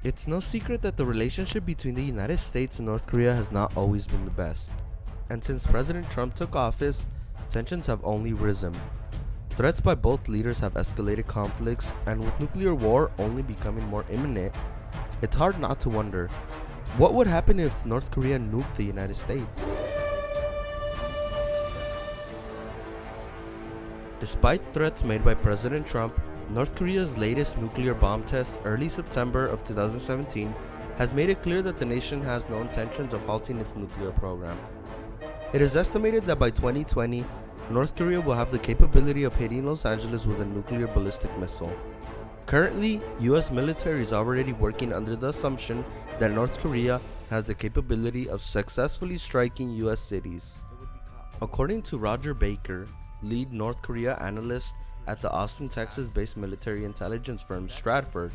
It's no secret that the relationship between the United States and North Korea has not always been the best. And since President Trump took office, tensions have only risen. Threats by both leaders have escalated conflicts, and with nuclear war only becoming more imminent, it's hard not to wonder, what would happen if North Korea nuked the United States? Despite threats made by President Trump, North Korea's latest nuclear bomb test early September of 2017 has made it clear that the nation has no intentions of halting its nuclear program. It is estimated that by 2020, North Korea will have the capability of hitting Los Angeles with a nuclear ballistic missile. Currently, US military is already working under the assumption that North Korea has the capability of successfully striking US cities. According to Roger Baker, lead North Korea analyst at the Austin, Texas-based military intelligence firm Stratford,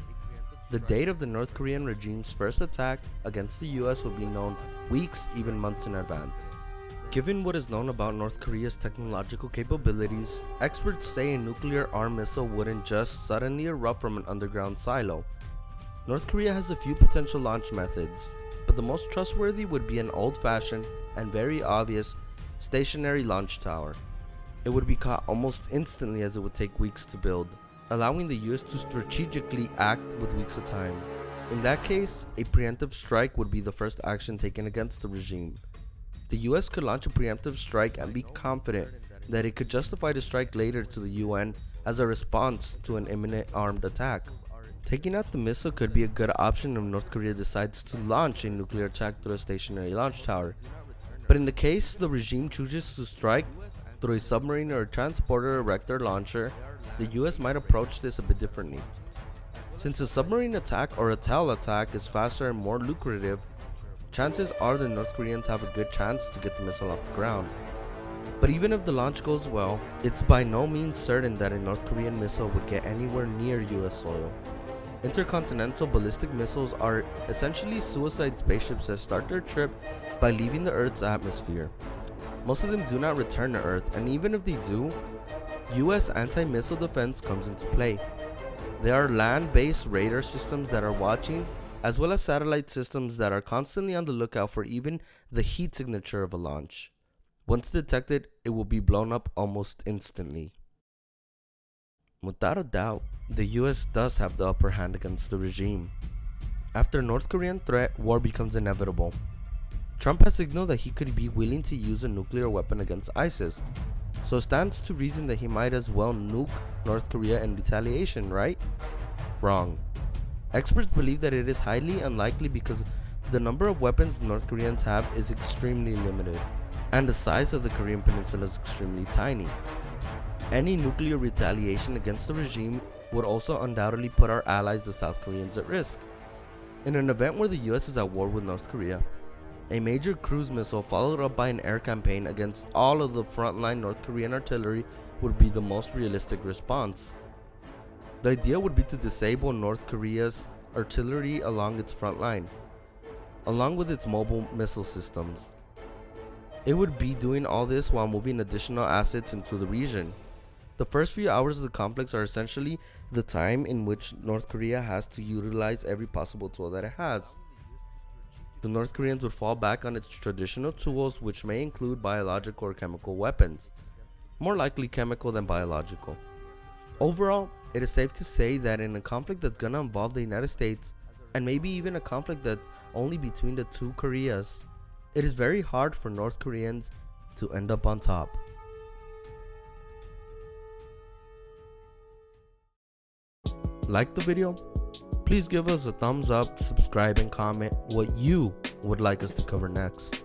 the date of the North Korean regime's first attack against the US will be known weeks, even months in advance. Given what is known about North Korea's technological capabilities, experts say a nuclear-armed missile wouldn't just suddenly erupt from an underground silo. North Korea has a few potential launch methods, but the most trustworthy would be an old-fashioned and very obvious stationary launch tower. It would be caught almost instantly, as it would take weeks to build, allowing the US to strategically act with weeks of time. In that case, a preemptive strike would be the first action taken against the regime. The US could launch a preemptive strike and be confident that it could justify the strike later to the UN as a response to an imminent armed attack. Taking out the missile could be a good option if North Korea decides to launch a nuclear attack through a stationary launch tower. But in the case the regime chooses to strike through a submarine or a transporter erector launcher, the US might approach this a bit differently. Since a submarine attack or a tail attack is faster and more lucrative, chances are the North Koreans have a good chance to get the missile off the ground. But even if the launch goes well, it's by no means certain that a North Korean missile would get anywhere near US soil. Intercontinental ballistic missiles are essentially suicide spaceships that start their trip by leaving the Earth's atmosphere. Most of them do not return to Earth, and even if they do, US anti-missile defense comes into play. There are land-based radar systems that are watching, as well as satellite systems that are constantly on the lookout for even the heat signature of a launch. Once detected, it will be blown up almost instantly. Without a doubt, the US does have the upper hand against the regime. After North Korean threat, war becomes inevitable. Trump has signaled that he could be willing to use a nuclear weapon against ISIS, so it stands to reason that he might as well nuke North Korea in retaliation, right? Wrong. Experts believe that it is highly unlikely because the number of weapons the North Koreans have is extremely limited, and the size of the Korean peninsula is extremely tiny. Any nuclear retaliation against the regime would also undoubtedly put our allies, the South Koreans, at risk. In an event where the US is at war with North Korea, a major cruise missile followed up by an air campaign against all of the frontline North Korean artillery would be the most realistic response. The idea would be to disable North Korea's artillery along its front line, along with its mobile missile systems. It would be doing all this while moving additional assets into the region. The first few hours of the conflicts are essentially the time in which North Korea has to utilize every possible tool that it has. The North Koreans would fall back on its traditional tools, which may include biological or chemical weapons, more likely chemical than biological. Overall, it is safe to say that in a conflict that's gonna involve the United States, and maybe even a conflict that's only between the two Koreas, it is very hard for North Koreans to end up on top. Like the video? Please give us a thumbs up, subscribe, and comment what you would like us to cover next.